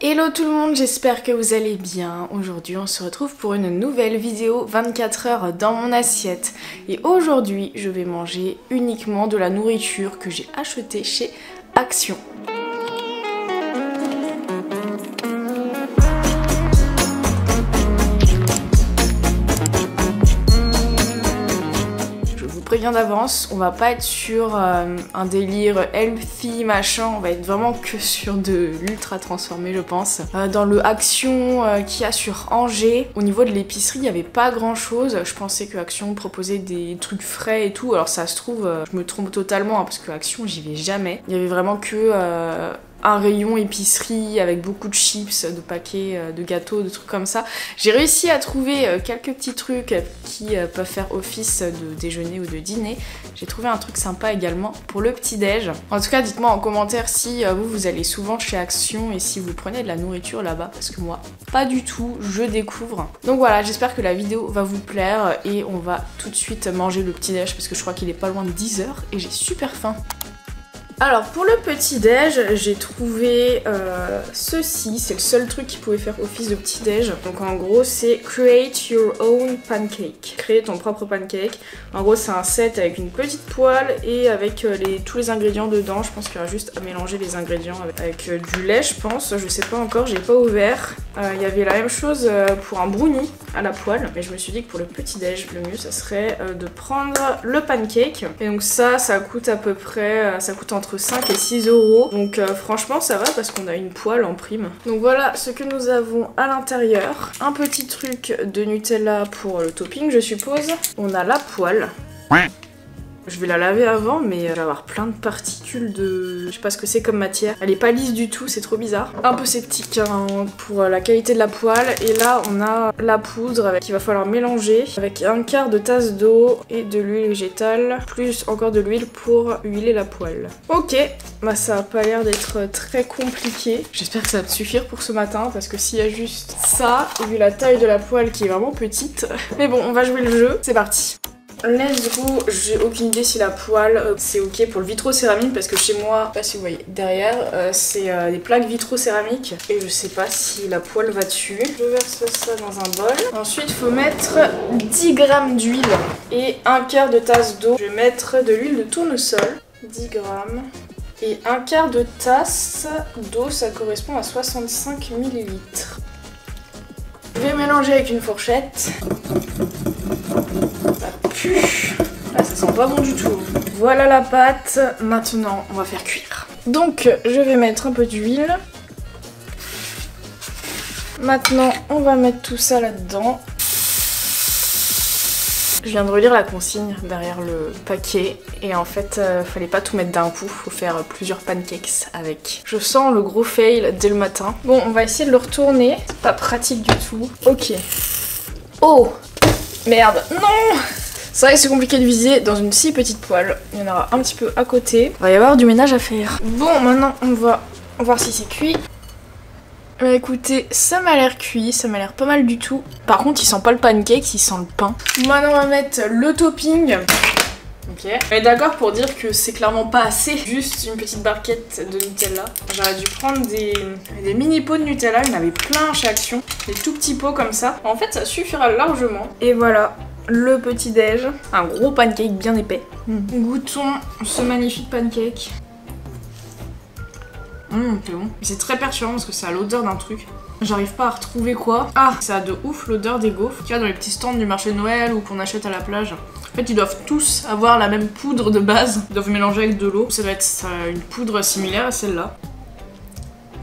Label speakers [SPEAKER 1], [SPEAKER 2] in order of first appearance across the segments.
[SPEAKER 1] Hello tout le monde, j'espère que vous allez bien. Aujourd'hui on se retrouve pour une nouvelle vidéo 24 heures dans mon assiette. Et aujourd'hui je vais manger uniquement de la nourriture que j'ai achetée chez Action. Préviens d'avance, on va pas être sur un délire healthy machin, on va être vraiment que sur de l'ultra transformé je pense. Dans le Action qu'il y a sur Angers, au niveau de l'épicerie il n'y avait pas grand chose, je pensais que Action proposait des trucs frais et tout, alors ça se trouve je me trompe totalement hein, parce que Action j'y vais jamais. Il y avait vraiment que un rayon épicerie avec beaucoup de chips, de paquets de gâteaux, de trucs comme ça. J'ai réussi à trouver quelques petits trucs qui peuvent faire office de déjeuner ou de dîner. J'ai trouvé un truc sympa également pour le petit-déj. En tout cas, dites-moi en commentaire si vous allez souvent chez Action et si vous prenez de la nourriture là-bas, parce que moi, pas du tout, je découvre. Donc voilà, j'espère que la vidéo va vous plaire et on va tout de suite manger le petit-déj parce que je crois qu'il est pas loin de 10 h et j'ai super faim. Alors pour le petit-déj, j'ai trouvé ceci, c'est le seul truc qui pouvait faire office de petit-déj. Donc en gros c'est Create Your Own Pancake, créer ton propre pancake. En gros c'est un set avec une petite poêle et avec tous les ingrédients dedans. Je pense qu'il y aura juste à mélanger les ingrédients avec du lait je pense, je sais pas encore, j'ai pas ouvert. Il y avait la même chose pour un brownie à la poêle, mais je me suis dit que pour le petit-déj, le mieux ça serait de prendre le pancake. Et donc ça coûte à peu près, ça coûte entre 5 et 6 €. Donc franchement ça va parce qu'on a une poêle en prime. Donc voilà ce que nous avons à l'intérieur. Un petit truc de Nutella pour le topping je suppose. On a la poêle. Je vais la laver avant mais elle va avoir plein de particules de... Je sais pas ce que c'est comme matière. Elle est pas lisse du tout, c'est trop bizarre. Un peu sceptique hein, pour la qualité de la poêle. Et là on a la poudre qu'il va falloir mélanger avec un quart de tasse d'eau et de l'huile végétale. Plus encore de l'huile pour huiler la poêle. Ok, bah ça a pas l'air d'être très compliqué. J'espère que ça va me suffire pour ce matin parce que s'il y a juste ça, et vu la taille de la poêle qui est vraiment petite. Mais bon, on va jouer le jeu, c'est parti. Let's go, j'ai aucune idée si la poêle c'est ok pour le vitrocéramique parce que chez moi, je sais pas si vous voyez derrière, c'est des plaques vitrocéramiques et je sais pas si la poêle va dessus. Je verse ça dans un bol. Ensuite, il faut mettre 10 g d'huile et un quart de tasse d'eau. Je vais mettre de l'huile de tournesol, 10 g. Et un quart de tasse d'eau, ça correspond à 65 ml. Je vais mélanger avec une fourchette. Ça pue. Ah, ça sent pas bon du tout. Voilà la pâte. Maintenant, on va faire cuire. Donc, je vais mettre un peu d'huile. Maintenant, on va mettre tout ça là-dedans. Je viens de relire la consigne derrière le paquet et en fait fallait pas tout mettre d'un coup, faut faire plusieurs pancakes avec. Je sens le gros fail dès le matin. Bon, on va essayer de le retourner, c'est pas pratique du tout. Ok. Oh merde, non. C'est vrai que c'est compliqué de viser dans une si petite poêle. Il y en aura un petit peu à côté. Il va y avoir du ménage à faire. Bon, maintenant on va voir si c'est cuit. Bah écoutez, ça m'a l'air cuit, ça m'a l'air pas mal du tout. Par contre, il sent pas le pancake, il sent le pain. Maintenant, on va mettre le topping. Ok. On est d'accord pour dire que c'est clairement pas assez. Juste une petite barquette de Nutella. J'aurais dû prendre des mini pots de Nutella, il y en avait plein chez Action. Des tout petits pots comme ça. En fait, ça suffira largement. Et voilà, le petit déj. Un gros pancake bien épais. Goûtons ce magnifique pancake. C'est bon. C'est très perturbant parce que ça a l'odeur d'un truc. J'arrive pas à retrouver quoi. Ah, ça a de ouf l'odeur des gaufres. Tu vois, dans les petits stands du marché de Noël ou qu'on achète à la plage. En fait, ils doivent tous avoir la même poudre de base. Ils doivent mélanger avec de l'eau. Ça doit être une poudre similaire à celle-là.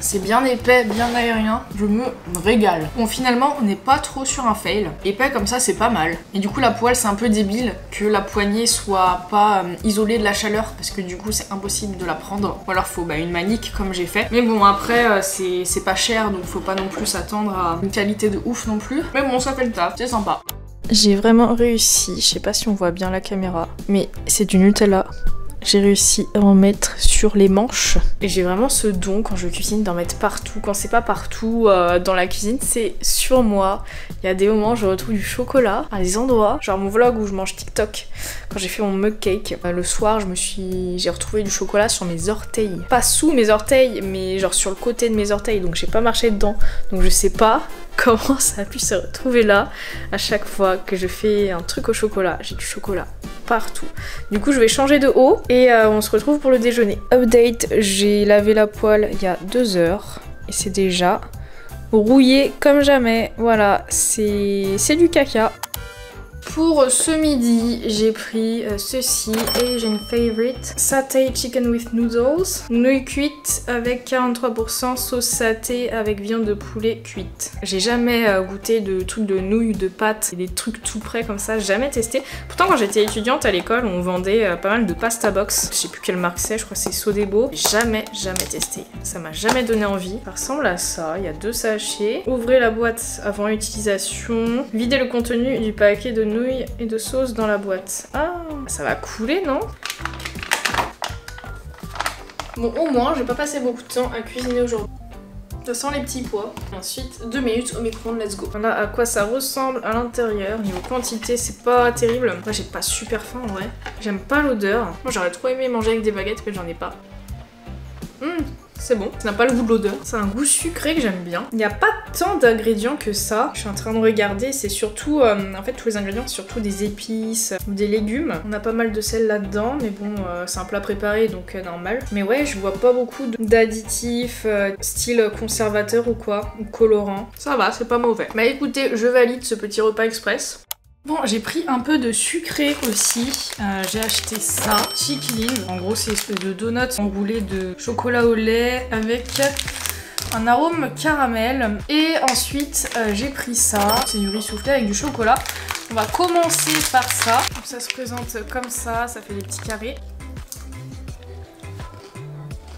[SPEAKER 1] C'est bien épais, bien aérien, je me régale. Bon, finalement, on n'est pas trop sur un fail. Épais comme ça, c'est pas mal. Et du coup, la poêle, c'est un peu débile que la poignée soit pas isolée de la chaleur, parce que du coup, c'est impossible de la prendre. Ou alors, faut une manique, comme j'ai fait. Mais bon, après, c'est pas cher, donc faut pas non plus s'attendre à une qualité de ouf non plus. Mais bon, ça fait le taf, c'est sympa. J'ai vraiment réussi, je sais pas si on voit bien la caméra, mais c'est du Nutella j'ai réussi à en mettre sur les manches. Et j'ai vraiment ce don quand je cuisine d'en mettre partout. Quand c'est pas partout dans la cuisine, c'est sur moi. Il y a des moments où je retrouve du chocolat à des endroits. Genre mon vlog où je mange TikTok. Quand j'ai fait mon mug cake, le soir j'ai retrouvé du chocolat sur mes orteils. Pas sous mes orteils, mais genre sur le côté de mes orteils. Donc j'ai pas marché dedans. Donc je sais pas comment ça a pu se retrouver là. À chaque fois que je fais un truc au chocolat, j'ai du chocolat partout. Du coup je vais changer de haut et on se retrouve pour le déjeuner. Update, j'ai lavé la poêle il y a 2 heures et c'est déjà rouillé comme jamais. Voilà, c'est du caca. Pour ce midi, j'ai pris ceci et j'ai une favorite. Satay chicken with noodles. Nouilles cuites avec 43%, sauce saté avec viande de poulet cuite. J'ai jamais goûté de trucs de nouilles, de pâtes et des trucs tout prêts comme ça, jamais testé. Pourtant quand j'étais étudiante à l'école, on vendait pas mal de pasta box. Je sais plus quelle marque c'est, je crois que c'est Sodebo. Jamais testé. Ça m'a jamais donné envie. Ça ressemble à ça, il y a 2 sachets. Ouvrez la boîte avant utilisation. Videz le contenu du paquet de nouilles et de sauce dans la boîte. Ah, ça va couler, non? Bon, au moins, j'ai pas passé beaucoup de temps à cuisiner aujourd'hui. Ça sent les petits pois. Ensuite, 2 minutes au micro-ondes, let's go. Voilà à quoi ça ressemble à l'intérieur. Niveau quantité, c'est pas terrible. Moi, j'ai pas super faim en vrai. J'aime pas l'odeur. Moi, j'aurais trop aimé manger avec des baguettes, mais j'en ai pas. C'est bon, ça n'a pas le goût de l'odeur. C'est un goût sucré que j'aime bien. Il n'y a pas tant d'ingrédients que ça. Je suis en train de regarder, c'est surtout, en fait tous les ingrédients, c'est surtout des épices ou des légumes. On a pas mal de sel là-dedans, mais bon, c'est un plat préparé, donc normal. Mais ouais, je vois pas beaucoup d'additifs, style conservateur ou quoi, ou colorant. Ça va, c'est pas mauvais. Bah écoutez, je valide ce petit repas express. Bon, j'ai pris un peu de sucré aussi. J'ai acheté ça, Chickling. En gros, c'est une espèce de donuts enroulé de chocolat au lait avec un arôme caramel. Et ensuite, j'ai pris ça. C'est du riz soufflé avec du chocolat. On va commencer par ça. Donc, ça se présente comme ça fait des petits carrés.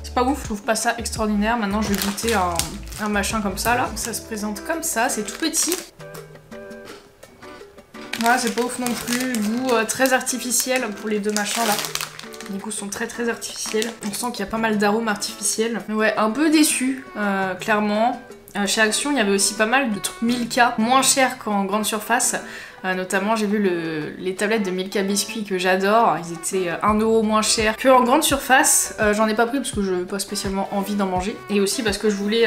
[SPEAKER 1] C'est pas ouf, je trouve pas ça extraordinaire. Maintenant, je vais goûter un machin comme ça là. Donc, ça se présente comme ça, c'est tout petit. Voilà, c'est pas ouf non plus, goût très artificiel pour les 2 machins là. Les goûts sont très artificiels. On sent qu'il y a pas mal d'arômes artificiels. Mais ouais, un peu déçu, clairement. Chez Action, il y avait aussi pas mal de trucs Milka, moins chers qu'en grande surface. Notamment, j'ai vu les tablettes de Milka biscuits que j'adore. Ils étaient 1 € moins chers qu'en grande surface. J'en ai pas pris parce que je n'ai pas spécialement envie d'en manger. Et aussi parce que je voulais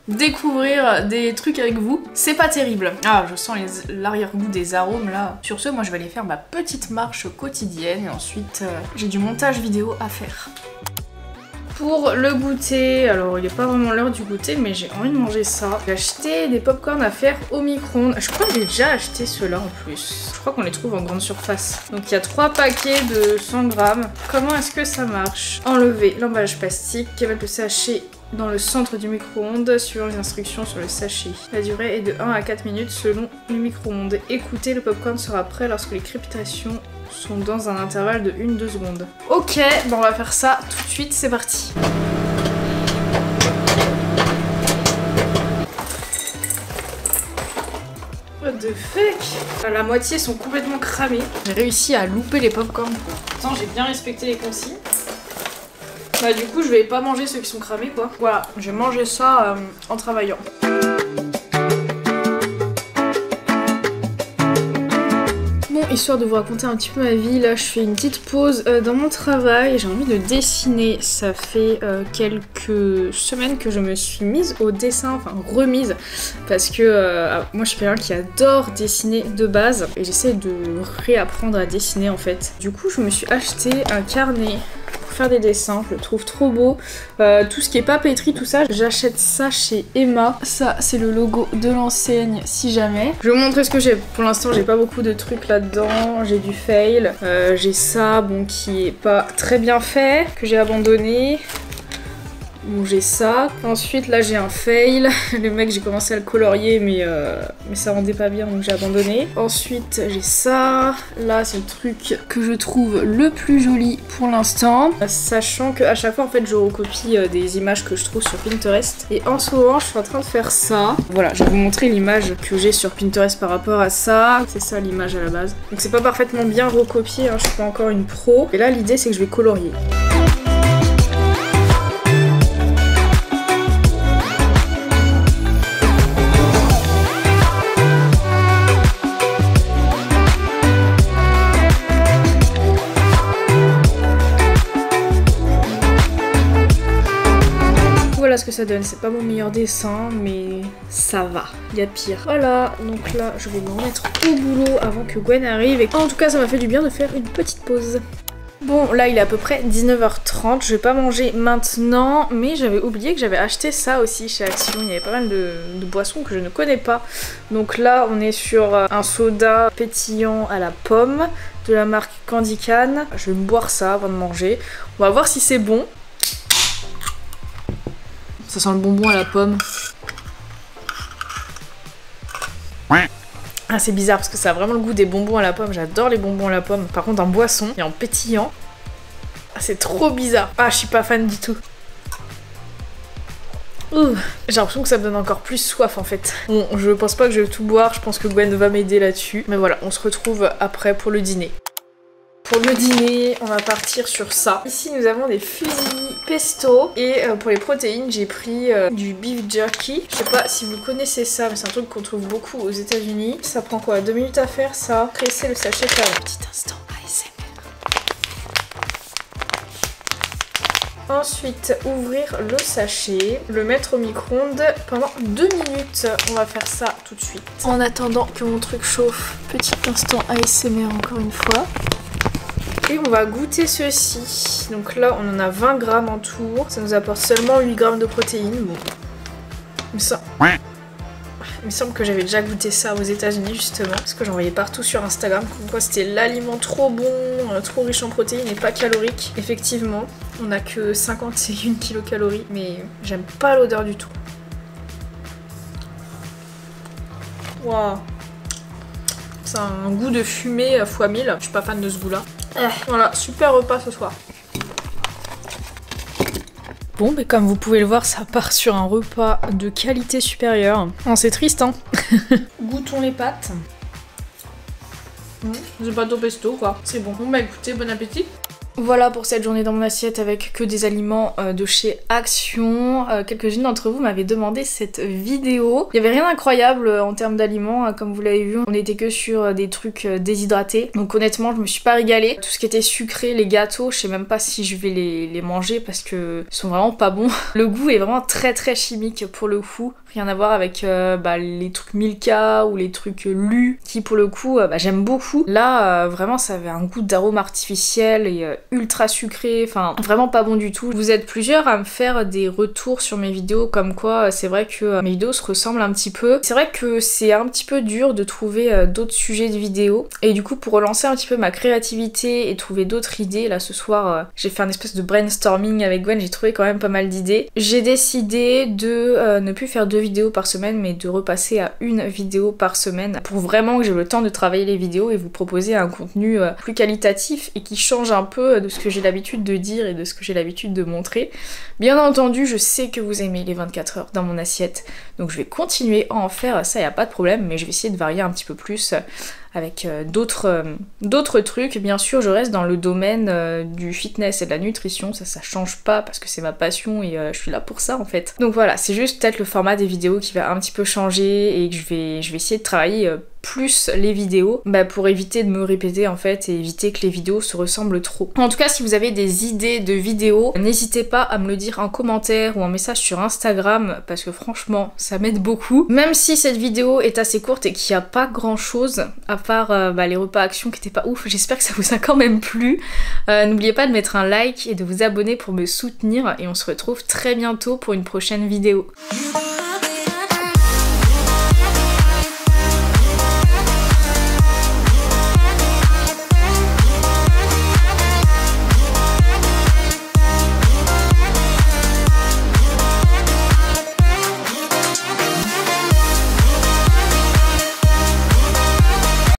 [SPEAKER 1] découvrir des trucs avec vous. C'est pas terrible. Ah, je sens l'arrière-goût des arômes là. Sur ce, moi je vais aller faire ma petite marche quotidienne. Et ensuite, j'ai du montage vidéo à faire. Pour le goûter, alors il n'est pas vraiment l'heure du goûter, mais j'ai envie de manger ça. J'ai acheté des popcorn à faire au micro-ondes. Je crois que j'ai déjà acheté ceux-là en plus. Je crois qu'on les trouve en grande surface. Donc il y a 3 paquets de 100 grammes. Comment est-ce que ça marche? Enlever l'emballage plastique, mettre le sachet dans le centre du micro-ondes, suivant les instructions sur le sachet. La durée est de 1 à 4 minutes selon le micro-ondes. Écoutez, le popcorn sera prêt lorsque les crépitations sont dans un intervalle de 1-2 secondes. Ok, bon on va faire ça tout de suite, c'est parti. What the fuck? La moitié sont complètement cramés. J'ai réussi à louper les popcorn. Pourtant j'ai bien respecté les consignes. Bah du coup je vais pas manger ceux qui sont cramés quoi. Voilà, je vais manger ça en travaillant. Bon, histoire de vous raconter un petit peu ma vie, là je fais une petite pause dans mon travail. J'ai envie de dessiner. Ça fait quelques semaines que je me suis mise au dessin, enfin remise. Parce que moi je suis quelqu'un qui adore dessiner de base. Et j'essaie de réapprendre à dessiner en fait. Du coup je me suis acheté un carnet faire des dessins, je le trouve trop beau. Tout ce qui est papeterie, tout ça, j'achète ça chez Emma. Ça, c'est le logo de l'enseigne si jamais. Je vais vous montrer ce que j'ai. Pour l'instant, j'ai pas beaucoup de trucs là-dedans. J'ai du fail. J'ai ça, bon, qui est pas très bien fait, que j'ai abandonné. Bon, j'ai ça. Ensuite, là, j'ai un fail. Le mec, j'ai commencé à le colorier, mais ça rendait pas bien, donc j'ai abandonné. Ensuite, j'ai ça. Là, c'est le truc que je trouve le plus joli pour l'instant. Sachant qu'à chaque fois, en fait, je recopie des images que je trouve sur Pinterest. Et en ce moment, je suis en train de faire ça. Voilà, je vais vous montrer l'image que j'ai sur Pinterest par rapport à ça. C'est ça l'image à la base. Donc c'est pas parfaitement bien recopié, hein, je suis pas encore une pro. Et là, l'idée, c'est que je vais colorier. Voilà ce que ça donne, c'est pas mon meilleur dessin, mais ça va, il y a pire. Voilà, donc là je vais me remettre au boulot avant que Gwen arrive. Et en tout cas ça m'a fait du bien de faire une petite pause. Bon, là il est à peu près 19h30, je vais pas manger maintenant, mais j'avais oublié que j'avais acheté ça aussi chez Action. Il y avait pas mal de boissons que je ne connais pas. Donc là on est sur un soda pétillant à la pomme de la marque Candy Can. Je vais me boire ça avant de manger. On va voir si c'est bon. Ça sent le bonbon à la pomme. Ah, c'est bizarre parce que ça a vraiment le goût des bonbons à la pomme. J'adore les bonbons à la pomme. Par contre en boisson et en pétillant, ah, c'est trop bizarre. Ah, je suis pas fan du tout. J'ai l'impression que ça me donne encore plus soif en fait. Bon, je pense pas que je vais tout boire. Je pense que Gwen va m'aider là-dessus. Mais voilà, on se retrouve après pour le dîner. Pour le dîner, on va partir sur ça. Ici, nous avons des fusils pesto. Et pour les protéines, j'ai pris du beef jerky. Je sais pas si vous connaissez ça, mais c'est un truc qu'on trouve beaucoup aux États-Unis. Ça prend quoi, 2 minutes à faire ça? Presser le sachet, faire un petit instant ASMR. Ensuite, ouvrir le sachet, le mettre au micro-ondes pendant 2 minutes. On va faire ça tout de suite. En attendant que mon truc chauffe, petit instant ASMR encore une fois. Et on va goûter ceci. Donc là, on en a 20 grammes en tout. Ça nous apporte seulement 8 grammes de protéines. Bon. Il me semble que j'avais déjà goûté ça aux États-Unis justement. Parce que j'en voyais partout sur Instagram. Comme quoi c'était l'aliment trop bon, trop riche en protéines et pas calorique. Effectivement, on n'a que 51 kilocalories. Mais j'aime pas l'odeur du tout. Waouh. C'est un goût de fumée x 1000. Je suis pas fan de ce goût-là. Voilà, super repas ce soir. Bon, mais comme vous pouvez le voir, ça part sur un repas de qualité supérieure. Oh, c'est triste, hein. Goûtons les pâtes. C'est pas au pesto, quoi. C'est bon. Bon, bah écoutez, bon appétit. Voilà pour cette journée dans mon assiette avec que des aliments de chez Action. Quelques-unes d'entre vous m'avaient demandé cette vidéo. Il y avait rien d'incroyable en termes d'aliments, comme vous l'avez vu. On était que sur des trucs déshydratés. Donc honnêtement, je me suis pas régalée. Tout ce qui était sucré, les gâteaux, je sais même pas si je vais les manger parce que ils sont vraiment pas bons. Le goût est vraiment très très chimique pour le coup. Rien à voir avec les trucs Milka ou les trucs Lu qui pour le coup j'aime beaucoup. Là vraiment ça avait un goût d'arôme artificiel et ultra sucré, enfin vraiment pas bon du tout. Vous êtes plusieurs à me faire des retours sur mes vidéos comme quoi c'est vrai que mes vidéos se ressemblent un petit peu. C'est vrai que c'est un petit peu dur de trouver d'autres sujets de vidéos et du coup pour relancer un petit peu ma créativité et trouver d'autres idées, là ce soir j'ai fait un espèce de brainstorming avec Gwen, j'ai trouvé quand même pas mal d'idées. J'ai décidé de ne plus faire 2 vidéos par semaine mais de repasser à 1 vidéo par semaine pour vraiment que j'ai le temps de travailler les vidéos et vous proposer un contenu plus qualitatif et qui change un peu de ce que j'ai l'habitude de dire et de ce que j'ai l'habitude de montrer. Bien entendu, je sais que vous aimez les 24 heures dans mon assiette, donc je vais continuer à en faire, ça y a pas de problème, mais je vais essayer de varier un petit peu plus avec d'autres trucs. Bien sûr, je reste dans le domaine du fitness et de la nutrition, ça change pas parce que c'est ma passion et je suis là pour ça en fait. Donc voilà, c'est juste peut-être le format des vidéos qui va un petit peu changer et que je vais essayer de travailler plus les vidéos pour éviter de me répéter en fait et éviter que les vidéos se ressemblent trop. En tout cas, si vous avez des idées de vidéos, n'hésitez pas à me le dire en commentaire ou en message sur Instagram parce que franchement ça m'aide beaucoup. Même si cette vidéo est assez courte et qu'il n'y a pas grand chose à part les repas Action qui étaient pas ouf, j'espère que ça vous a quand même plu. N'oubliez pas de mettre un like et de vous abonner pour me soutenir et on se retrouve très bientôt pour une prochaine vidéo.